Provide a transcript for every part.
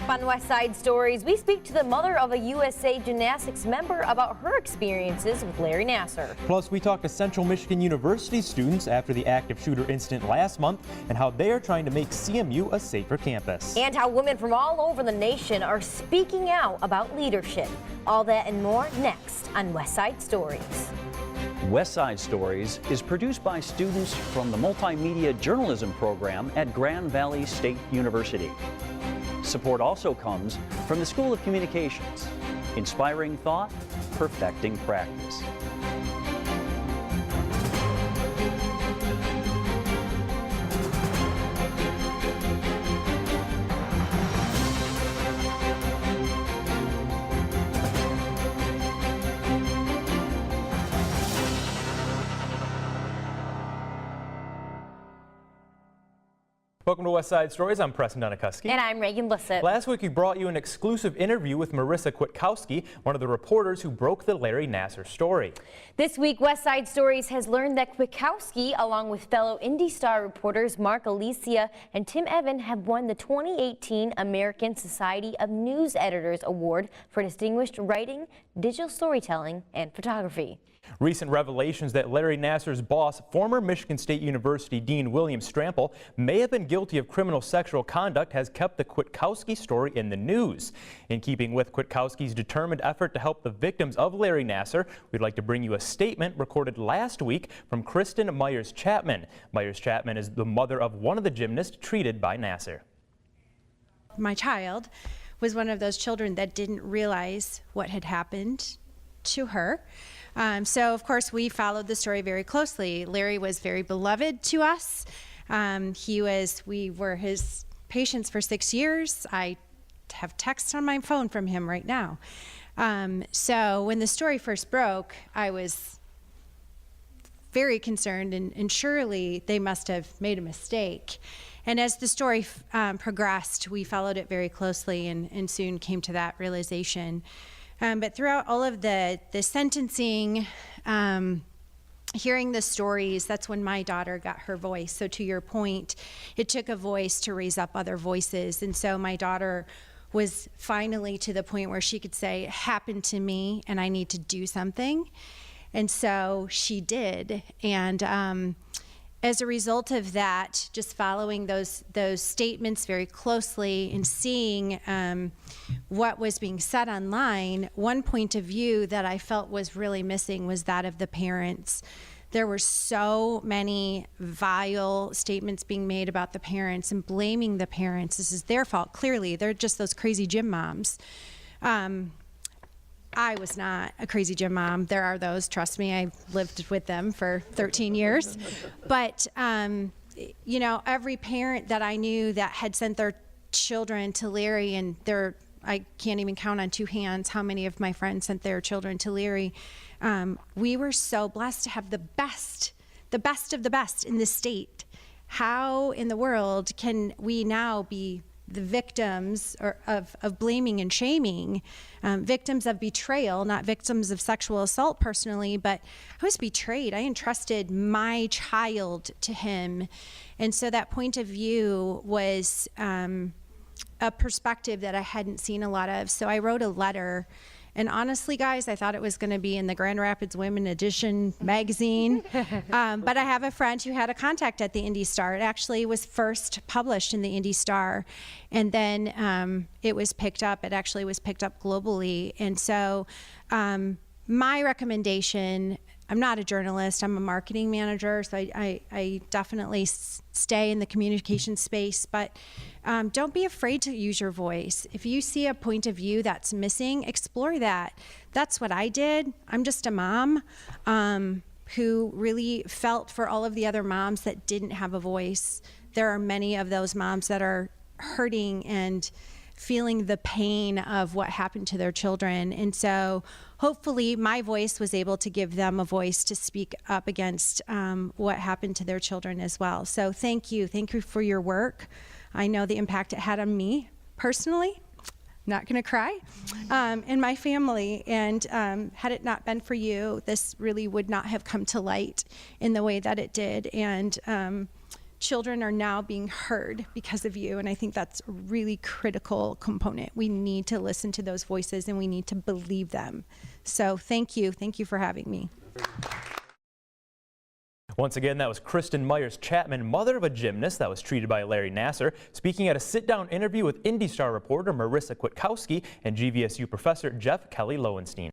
up on West Side Stories, we speak to the mother of a USA Gymnastics member about her experiences with Larry Nassar. Plus, we talk to Central Michigan University students after the active shooter incident last month and how they are trying to make CMU a safer campus. And how women from all over the nation are speaking out about leadership. All that and more next on West Side Stories. West Side Stories is produced by students from the Multimedia Journalism program at Grand Valley State University. Support also comes from the School of Communications, inspiring thought, perfecting practice. Welcome to West Side Stories. I'm Preston Donikoski. And I'm Reagan Lissett. Last week we brought you an exclusive interview with Marissa Kwiatkowski, one of the reporters who broke the Larry Nassar story. This week, West Side Stories has learned that Kwiatkowski, along with fellow Indy Star reporters Mark Alicia and Tim Evan, have won the 2018 American Society of News Editors Award for Distinguished Writing, Digital Storytelling, and Photography. Recent revelations that Larry Nassar's boss, former Michigan State University Dean William Strample, may have been guilty of criminal sexual conduct has kept the Kwiatkowski story in the news. In keeping with Kwiatkowski's determined effort to help the victims of Larry Nassar, we'd like to bring you a statement recorded last week from Kristen Myers-Chapman. Myers-Chapman is the mother of one of the gymnasts treated by Nassar. My child was one of those children that didn't realize what had happened to her. So of course we followed the story very closely. Larry was very beloved to us. We were his patients for 6 years. I have texts on my phone from him right now. So when the story first broke, I was very concerned, and surely they must have made a mistake. And as the story progressed, we followed it very closely and soon came to that realization. But throughout all of the sentencing, hearing the stories, that's when my daughter got her voice. So to your point, it took a voice to raise up other voices. And so my daughter was finally to the point where she could say, it happened to me and I need to do something. And so she did. And as a result of that, just following those statements very closely and seeing what was being said online, one point of view that I felt was really missing was that of the parents. There were so many vile statements being made about the parents and blaming the parents. This is their fault. Clearly, they're just those crazy gym moms. I was not a crazy gym mom. There are those, trust me, I lived with them for 13 years. But, you know, every parent that I knew that had sent their children to Larry, and I can't even count on two hands how many of my friends sent their children to Larry. We were so blessed to have the best of the best in this state. How in the world can we now be the victims of blaming and shaming, victims of betrayal, not victims of sexual assault personally, but I was betrayed. I entrusted my child to him. And so that point of view was a perspective that I hadn't seen a lot of. So I wrote a letter. And honestly, guys, I thought it was going to be in the Grand Rapids Women Edition magazine. But I have a friend who had a contact at the Indy Star. It actually was first published in the Indy Star. And then it was picked up. It actually was picked up globally. And so my recommendation, I'm not a journalist, I'm a marketing manager, so I definitely stay in the communication space, but don't be afraid to use your voice. If you see a point of view that's missing, explore that. That's what I did. I'm just a mom who really felt for all of the other moms that didn't have a voice. There are many of those moms that are hurting and feeling the pain of what happened to their children. And so hopefully my voice was able to give them a voice to speak up against what happened to their children as well. So thank you for your work. I know the impact it had on me personally, not gonna cry, and my family. And had it not been for you, this really would not have come to light in the way that it did. And children are now being heard because of you, and I think that's a really critical component. We need to listen to those voices and we need to believe them. So thank you for having me. Once again, that was Kristen Myers-Chapman, mother of a gymnast that was treated by Larry Nassar, speaking at a sit-down interview with IndyStar reporter Marissa Kwiatkowski and GVSU professor Jeff Kelly Lowenstein.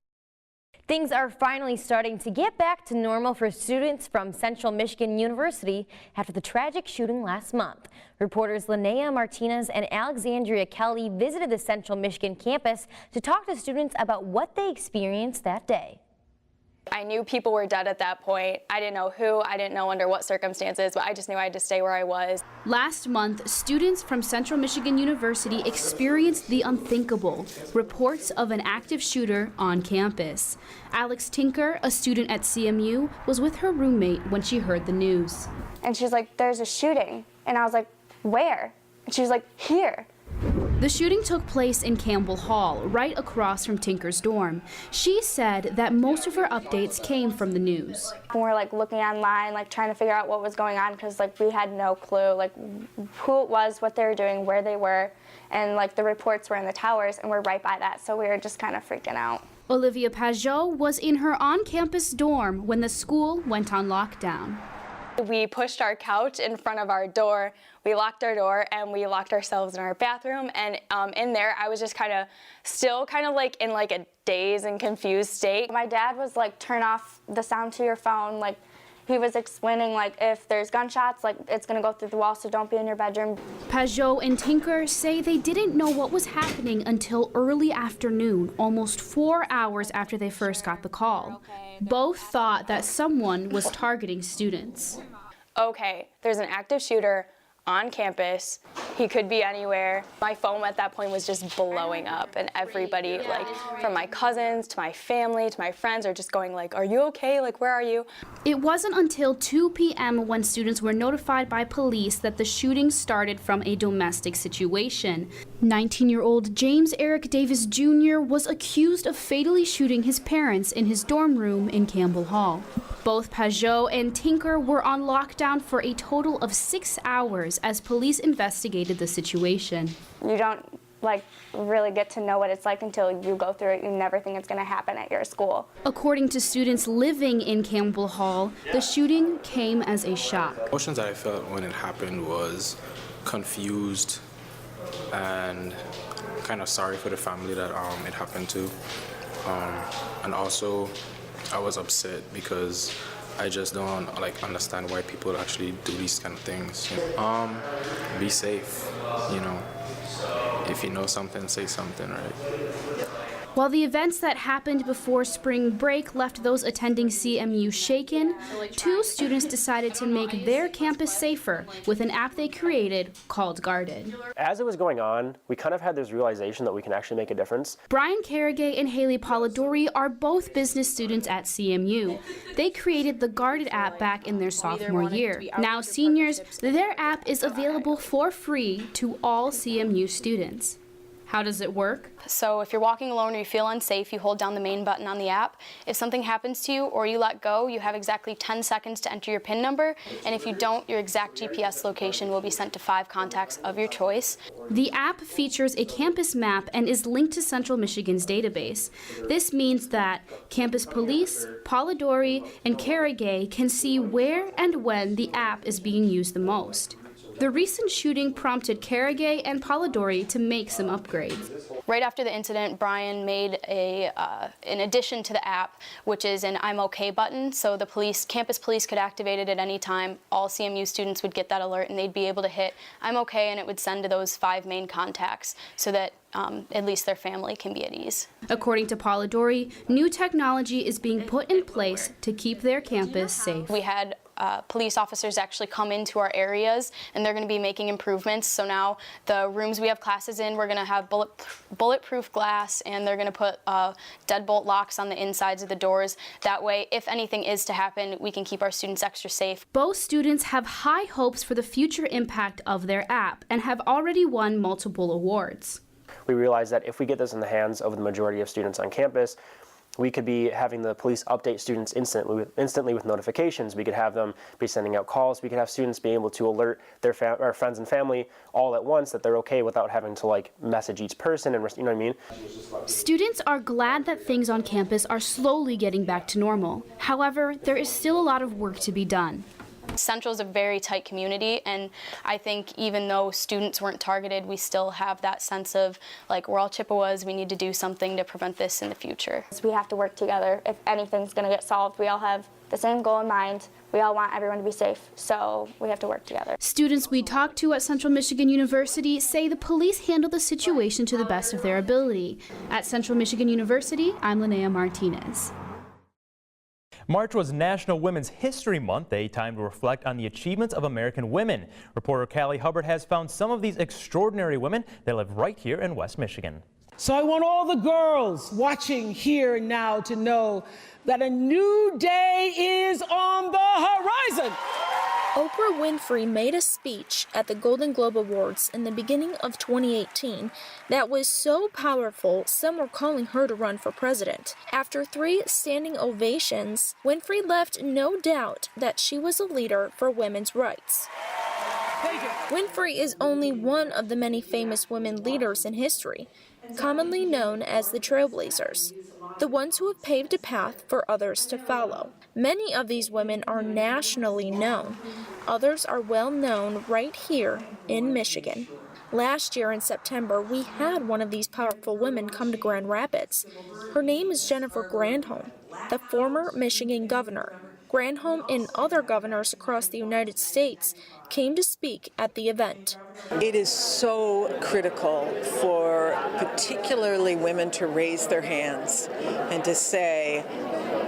Things are finally starting to get back to normal for students from Central Michigan University after the tragic shooting last month. Reporters Linnea Martinez and Alexandria Kelly visited the Central Michigan campus to talk to students about what they experienced that day. I knew people were dead at that point. I didn't know who, I didn't know under what circumstances, but I just knew I had to stay where I was. Last month, students from Central Michigan University experienced the unthinkable, reports of an active shooter on campus. Alex Tinker, a student at CMU, was with her roommate when she heard the news. And she's like, there's a shooting. And I was like, where? And she was like, here. The shooting took place in Campbell Hall, right across from Tinker's dorm. She said that most of her updates came from the news. And we're like looking online, like trying to figure out what was going on because like we had no clue like who it was, what they were doing, where they were, and like the reports were in the towers and we're right by that, so we were just kind of freaking out. Olivia Pajot was in her on-campus dorm when the school went on lockdown. We pushed our couch in front of our door, we locked our door, and we locked ourselves in our bathroom. And in there, I was just still like in like a dazed and confused state. My dad was like, turn off the sound to your phone. Like he was explaining like if there's gunshots, like it's gonna go through the wall, so don't be in your bedroom. Pajot and Tinker say they didn't know what was happening until early afternoon, almost 4 hours after they first got the call. Both thought that someone was targeting students. Okay, there's an active shooter on campus. He could be anywhere. My phone at that point was just blowing up, and everybody, like from my cousins to my family to my friends, are just going like, are you okay? Like, where are you? It wasn't until 2 p.m. when students were notified by police that the shooting started from a domestic situation. 19-year-old James Eric Davis Jr. was accused of fatally shooting his parents in his dorm room in Campbell Hall. Both Pajot and Tinker were on lockdown for a total of 6 hours as police investigated the situation. You don't like really get to know what it's like until you go through it. You never think it's going to happen at your school. According to students living in Campbell Hall, the shooting came as a shock. Emotions that I felt when it happened was confused and kind of sorry for the family that it happened to, and also I was upset because I just don't understand why people actually do these kind of things. Be safe, you know. If you know something, say something, right? While the events that happened before spring break left those attending CMU shaken, 2 students decided to make their campus safer with an app they created called Guarded. As it was going on, we kind of had this realization that we can actually make a difference. Brian Carragay and Haley Polidori are both business students at CMU. They created the Guarded app back in their sophomore year. Now seniors, their app is available for free to all CMU students. How does it work? So if you're walking alone or you feel unsafe, you hold down the main button on the app. If something happens to you or you let go, you have exactly 10 seconds to enter your PIN number. And if you don't, your exact GPS location will be sent to 5 contacts of your choice. The app features a campus map and is linked to Central Michigan's database. This means that campus police, Polidori, and Carragay can see where and when the app is being used the most. The recent shooting prompted Carragay and Polidori to make some upgrades. Right after the incident, Brian made an addition to the app, which is an I'm okay button, so the campus police could activate it at any time. All CMU students would get that alert and they'd be able to hit I'm okay, and it would send to those 5 main contacts so that at least their family can be at ease. According to Polidori, new technology is being put in place to keep their campus safe. We had police officers actually come into our areas, and they're going to be making improvements. So now the rooms we have classes in, we're going to have bulletproof glass, and they're going to put deadbolt locks on the insides of the doors. That way, if anything is to happen, we can keep our students extra safe. Both students have high hopes for the future impact of their app and have already won multiple awards. We realized that if we get this in the hands of the majority of students on campus, we could be having the police update students instantly with notifications. We could have them be sending out calls. We could have students be able to alert their friends and family all at once that they're okay without having to like message each person and, you know what I mean? Students are glad that things on campus are slowly getting back to normal. However, there is still a lot of work to be done. Central is a very tight community, and I think even though students weren't targeted, we still have that sense of like we're all Chippewas, we need to do something to prevent this in the future. We have to work together. If anything's going to get solved, we all have the same goal in mind. We all want everyone to be safe, so we have to work together. Students we talked to at Central Michigan University say the police handle the situation to the best of their ability. At Central Michigan University, I'm Linnea Martinez. March was National Women's History Month, a time to reflect on the achievements of American women. Reporter Callie Hubbard has found some of these extraordinary women that live right here in West Michigan. So I want all the girls watching here and now to know that a new day is on the horizon. Oprah Winfrey made a speech at the Golden Globe Awards in the beginning of 2018 that was so powerful, some were calling her to run for president. After 3 standing ovations, Winfrey left no doubt that she was a leader for women's rights. Winfrey is only one of the many famous women leaders in history, commonly known as the Trailblazers, the ones who have paved a path for others to follow. Many of these women are nationally known. Others are well known right here in Michigan. Last year in September, we had one of these powerful women come to Grand Rapids. Her name is Jennifer Granholm, the former Michigan governor. Granholm and other governors across the United States came to speak at the event. It is so critical for particularly women to raise their hands and to say,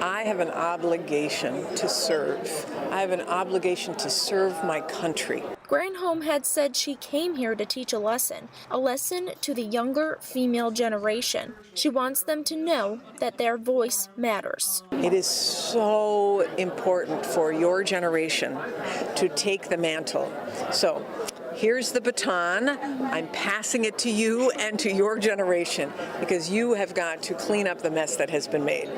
I have an obligation to serve. I have an obligation to serve my country. Granholm had said she came here to teach a lesson to the younger female generation. She wants them to know that their voice matters. It is so important for your generation to take the mantle. So here's the baton. I'm passing it to you and to your generation because you have got to clean up the mess that has been made.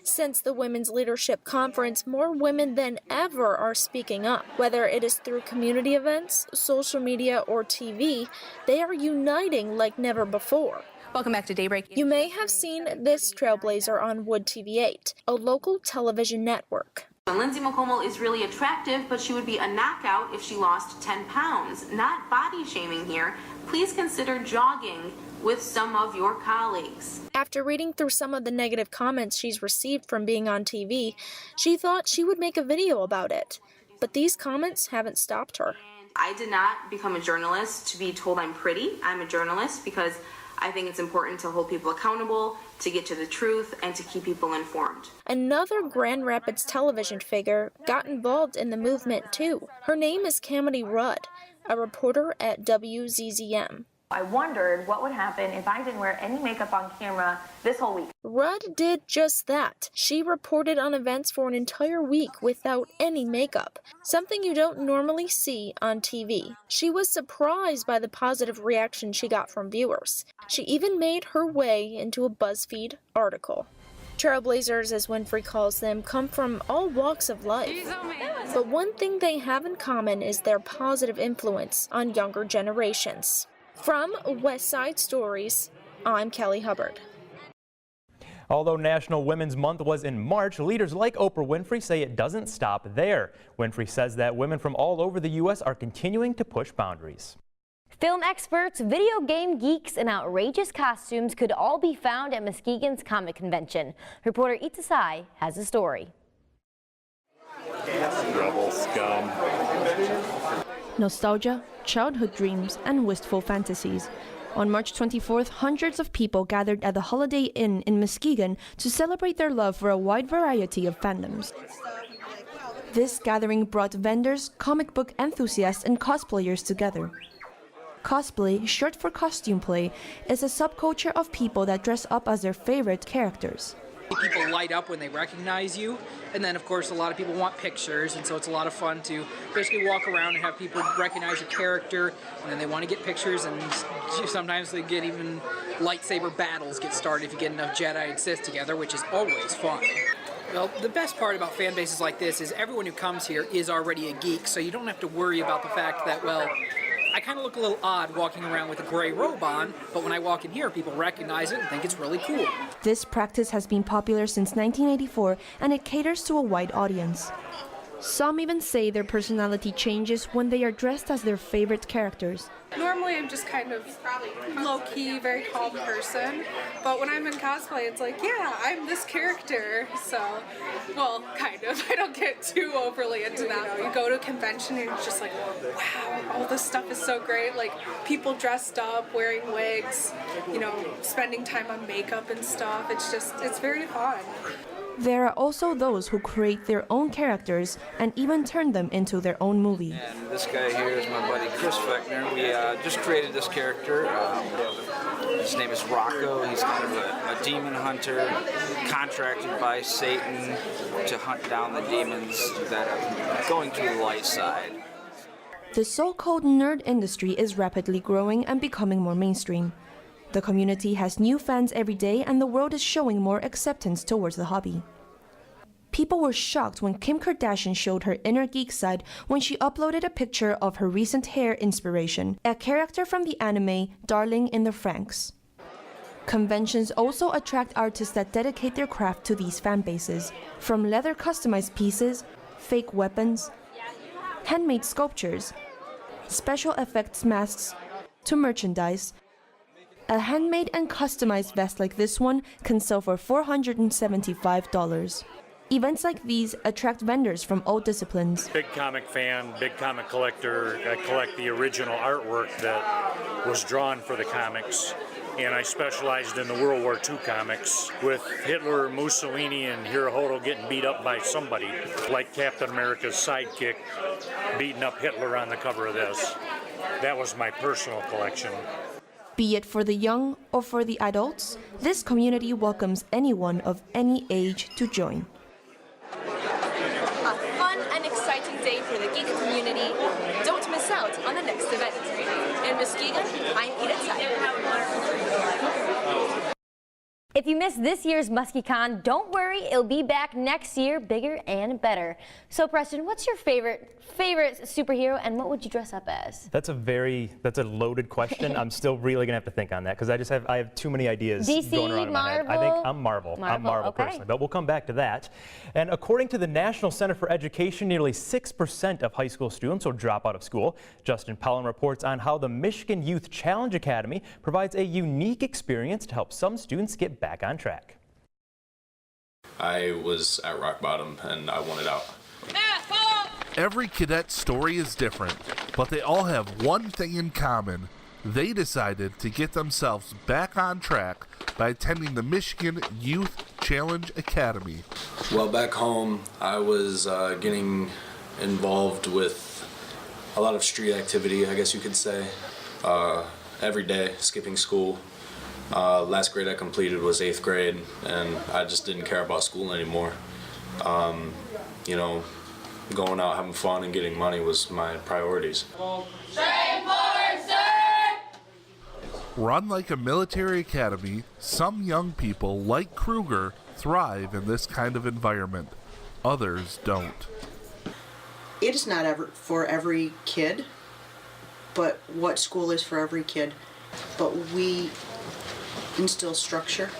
Since the Women's Leadership Conference, more women than ever are speaking up. Whether it is through community events, social media, or TV, they are uniting like never before. Welcome back to Daybreak. You may have seen this trailblazer on Wood TV8, a local television network. Lindsay McCormick is really attractive, but she would be a knockout if she lost 10 pounds. Not body shaming here. Please consider jogging with some of your colleagues. After reading through some of the negative comments she's received from being on TV, she thought she would make a video about it. But these comments haven't stopped her. I did not become a journalist to be told I'm pretty. I'm a journalist because I think it's important to hold people accountable, to get to the truth, and to keep people informed. Another Grand Rapids television figure got involved in the movement too. Her name is Camity Rudd, a reporter at WGVU. I wondered what would happen if I didn't wear any makeup on camera this whole week. Rudd did just that. She reported on events for an entire week without any makeup, something you don't normally see on TV. She was surprised by the positive reaction she got from viewers. She even made her way into a BuzzFeed article. Trailblazers, as Winfrey calls them, come from all walks of life. But one thing they have in common is their positive influence on younger generations. From West Side Stories, I'm Callie Hubbard. Although National Women's Month was in March, leaders like Oprah Winfrey say it doesn't stop there. Winfrey says that women from all over the U.S. are continuing to push boundaries. Film experts, video game geeks, and outrageous costumes could all be found at Muskegon's Comic Convention. Reporter Itasai has a story. Rebel scum. Nostalgia, childhood dreams, and wistful fantasies. On March 24th, hundreds of people gathered at the Holiday Inn in Muskegon to celebrate their love for a wide variety of fandoms. This gathering brought vendors, comic book enthusiasts, and cosplayers together. Cosplay, short for costume play, is a subculture of people that dress up as their favorite characters. People light up when they recognize you, and then of course a lot of people want pictures, and so it's a lot of fun to basically walk around and have people recognize your character, and then they want to get pictures, and sometimes they get even lightsaber battles get started if you get enough Jedi and Sith together, which is always fun. Well, the best part about fan bases like this is everyone who comes here is already a geek, so you don't have to worry about the fact that, well, I kind of look a little odd walking around with a gray robe on, but when I walk in here, people recognize it and think it's really cool. This practice has been popular since 1984, and it caters to a wide audience. Some even say their personality changes when they are dressed as their favorite characters. Normally I'm just kind of low-key, very calm person, but when I'm in cosplay it's like, yeah, I'm this character, so, well, kind of. I don't get too overly into that. You go to a convention and you're just like, wow, all this stuff is so great, like people dressed up, wearing wigs, you know, spending time on makeup and stuff. It's very fun. There are also those who create their own characters and even turn them into their own movie. And this guy here is my buddy Chris Feckner. We just created this character. His name is Rocco. He's kind of a demon hunter, contracted by Satan to hunt down the demons that are going to the light side. The so-called nerd industry is rapidly growing and becoming more mainstream. The community has new fans every day, and the world is showing more acceptance towards the hobby. People were shocked when Kim Kardashian showed her inner geek side when she uploaded a picture of her recent hair inspiration, a character from the anime Darling in the Franxx. Conventions also attract artists that dedicate their craft to these fan bases, from leather customized pieces, fake weapons, handmade sculptures, special effects masks, to merchandise. A handmade and customized vest like this one can sell for $475. Events like these attract vendors from all disciplines. Big comic fan, big comic collector. I collect the original artwork that was drawn for the comics. And I specialized in the World War II comics with Hitler, Mussolini, and Hirohito getting beat up by somebody, like Captain America's sidekick beating up Hitler on the cover of this. That was my personal collection. Be it for the young or for the adults, this community welcomes anyone of any age to join. A fun and exciting day for the geek community. Don't miss out on the next event. In Muskegon, I'm Untitled. If you missed this year's MuskeCon, don't worry, it'll be back next year, bigger and better. So Preston, what's your favorite superhero, and what would you dress up as? That's a loaded question. I'm still really gonna have to think on that because I have too many ideas DC, going around in my head. I think I'm Marvel. I'm Marvel okay. personally, but we'll come back to that. And according to the National Center for Education, nearly 6% of high school students will drop out of school. Justin Pelham reports on how the Michigan Youth Challenge Academy provides a unique experience to help some students get back on track. I was at rock bottom and I wanted out. Every cadet's story is different, but they all have one thing in common. They decided to get themselves back on track by attending the Michigan Youth Challenge Academy. Well, back home, I was getting involved with a lot of street activity, I guess you could say. Every day, skipping school. Last grade I completed was 8th grade, and I just didn't care about school anymore. You know, going out, having fun, and getting money was my priorities. Run like a military academy, some young people, like Kruger, thrive in this kind of environment. Others don't. It is not for every kid, but what school is for every kid. But we instill structure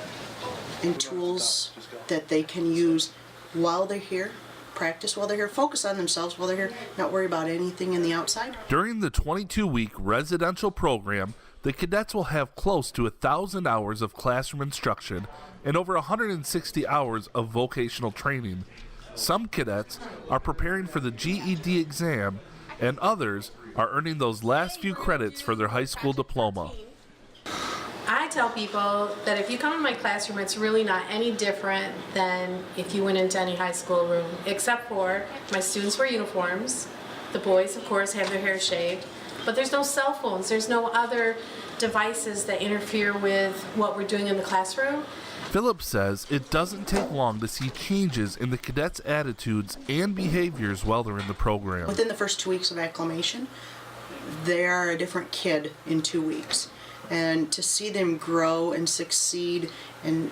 and tools that they can use while they're here, practice while they're here, focus on themselves while they're here, not worry about anything in the outside. During the 22-week residential program, the cadets will have close to 1,000 hours of classroom instruction and over 160 hours of vocational training. Some cadets are preparing for the GED exam, and others are earning those last few credits for their high school diploma. I tell people that if you come in my classroom, it's really not any different than if you went into any high school room, except for my students wear uniforms. The boys, of course, have their hair shaved, but there's no cell phones. There's no other devices that interfere with what we're doing in the classroom. Phillips says it doesn't take long to see changes in the cadets' attitudes and behaviors while they're in the program. Within the first 2 weeks of acclimation, they are a different kid in 2 weeks. And to see them grow and succeed in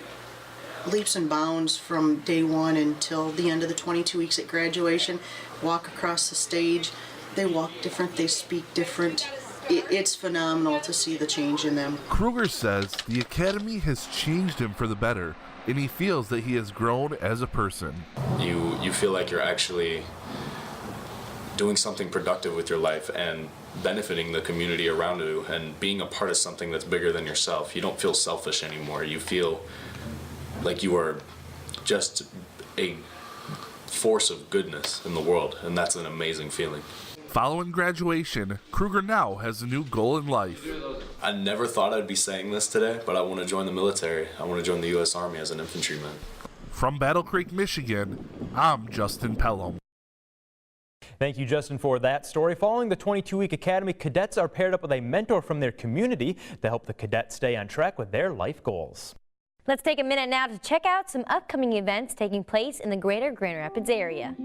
leaps and bounds from day one until the end of the 22 weeks at graduation, walk across the stage, they walk different, they speak different. It's phenomenal to see the change in them. Kruger says the academy has changed him for the better, and he feels that he has grown as a person. You feel like you're actually doing something productive with your life and benefiting the community around you and being a part of something that's bigger than yourself. You don't feel selfish anymore. You feel like you are just a force of goodness in the world, and that's an amazing feeling. Following graduation, Kruger now has a new goal in life. I never thought I'd be saying this today, but I want to join the military. I want to join the U.S. Army as an infantryman. From Battle Creek, Michigan, I'm Justin Pelham. Thank you, Justin, for that story. Following the 22-week academy, cadets are paired up with a mentor from their community to help the cadets stay on track with their life goals. Let's take a minute now to check out some upcoming events taking place in the greater Grand Rapids area.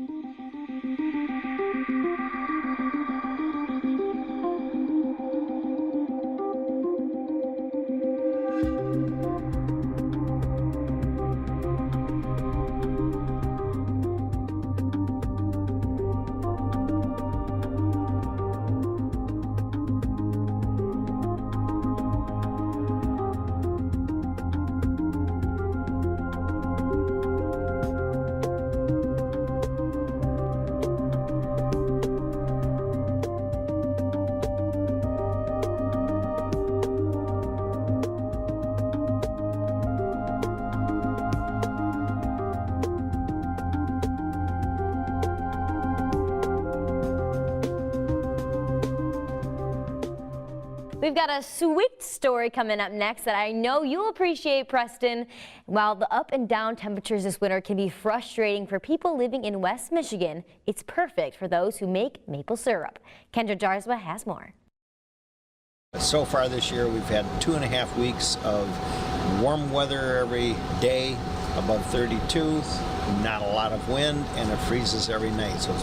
We've got a sweet story coming up next that I know you'll appreciate, Preston. While the up and down temperatures this winter can be frustrating for people living in West Michigan, it's perfect for those who make maple syrup. Kendra Jarzwa has more. So far this year, we've had 2.5 weeks of warm weather every day, above 32, not a lot of wind, and it freezes every night. So it's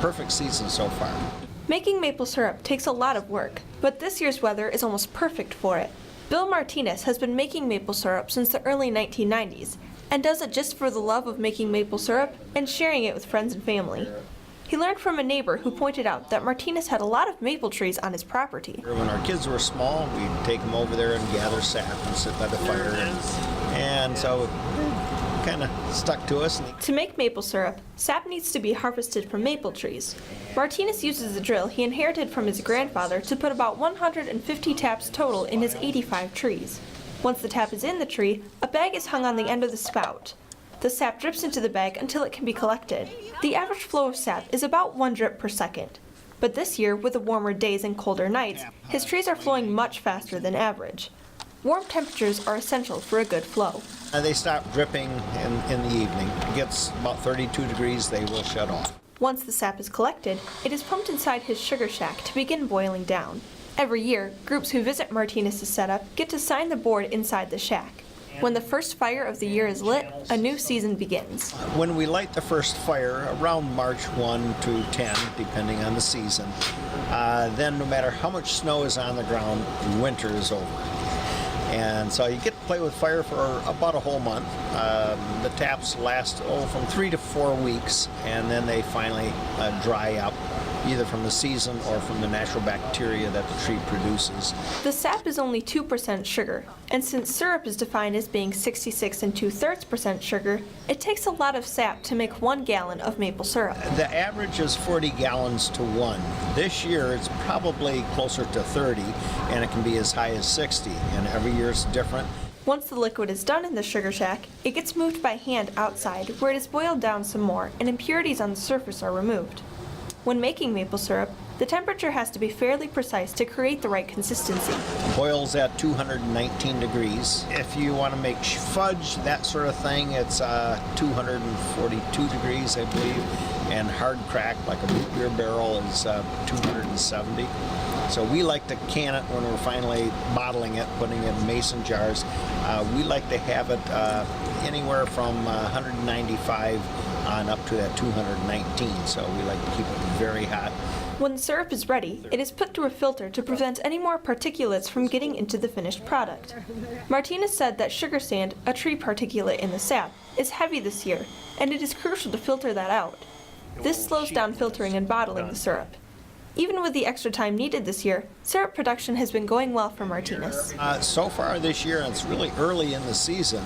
perfect season so far. Making maple syrup takes a lot of work, but this year's weather is almost perfect for it. Bill Martinez has been making maple syrup since the early 1990s and does it just for the love of making maple syrup and sharing it with friends and family. He learned from a neighbor who pointed out that Martinez had a lot of maple trees on his property. When our kids were small, we'd take them over there and gather sap and sit by the fire, and so it kind of stuck to us. To make maple syrup, sap needs to be harvested from maple trees. Martinez uses a drill he inherited from his grandfather to put about 150 taps total in his 85 trees. Once the tap is in the tree, a bag is hung on the end of the spout. The sap drips into the bag until it can be collected. The average flow of sap is about 1 drip per second. But this year, with the warmer days and colder nights, his trees are flowing much faster than average. Warm temperatures are essential for a good flow. They stop dripping in the evening. It gets about 32 degrees, they will shut off. Once the sap is collected, it is pumped inside his sugar shack to begin boiling down. Every year, groups who visit Martinez's setup get to sign the board inside the shack. When the first fire of the year is lit, a new season begins. When we light the first fire, around March 1 to 10, depending on the season, then no matter how much snow is on the ground, winter is over. And so you get to play with fire for about a whole month. The taps last from 3 to 4 weeks, and then they finally dry up, either from the season or from the natural bacteria that the tree produces. The sap is only 2% sugar, and since syrup is defined as being 66 2/3% sugar, it takes a lot of sap to make 1 gallon of maple syrup. The average is 40 gallons to 1. This year it's probably closer to 30, and it can be as high as 60, and every year it's different. Once the liquid is done in the sugar shack, it gets moved by hand outside where it is boiled down some more and impurities on the surface are removed. When making maple syrup, the temperature has to be fairly precise to create the right consistency. Boils at 219 degrees. If you want to make fudge, that sort of thing, it's 242 degrees, I believe. And hard crack, like a root beer barrel, is 270. So we like to can it when we're finally bottling it, putting it in mason jars. We like to have it anywhere from 195 on up to that 219. So we like to keep it very hot. When the syrup is ready, it is put through a filter to prevent any more particulates from getting into the finished product. Martinez said that sugar sand, a tree particulate in the sap, is heavy this year, and it is crucial to filter that out. This slows down filtering and bottling the syrup. Even with the extra time needed this year, syrup production has been going well for Martinez. So far this year, and it's really early in the season,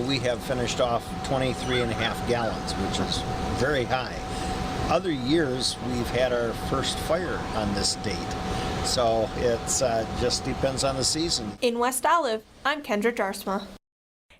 we have finished off 23.5 gallons, which is very high. Other years, we've had our first fire on this date, so it just depends on the season. In West Olive, I'm Kendra Jarsma.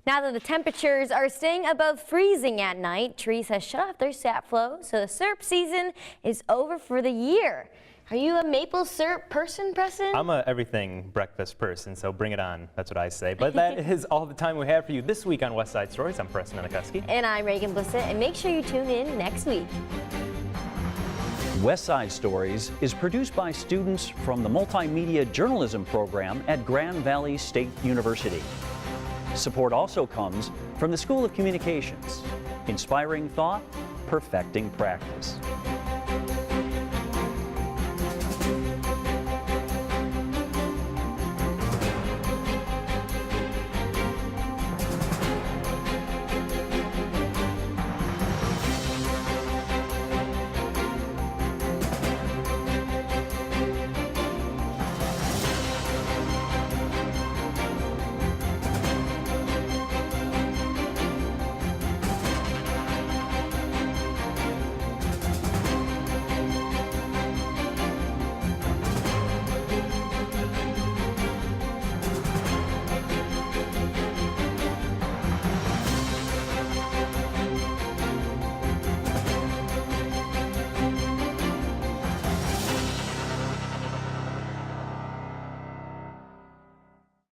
Now that the temperatures are staying above freezing at night, trees have shut off their sap flow, so the syrup season is over for the year. Are you a maple syrup person, Preston? I'm a everything breakfast person, so bring it on. That's what I say. But that is all the time we have for you this week on West Side Stories. I'm Preston MuskeCon. And I'm Reagan Blissett, and make sure you tune in next week. West Side Stories is produced by students from the Multimedia Journalism program at Grand Valley State University. Support also comes from the School of Communications, inspiring thought, perfecting practice.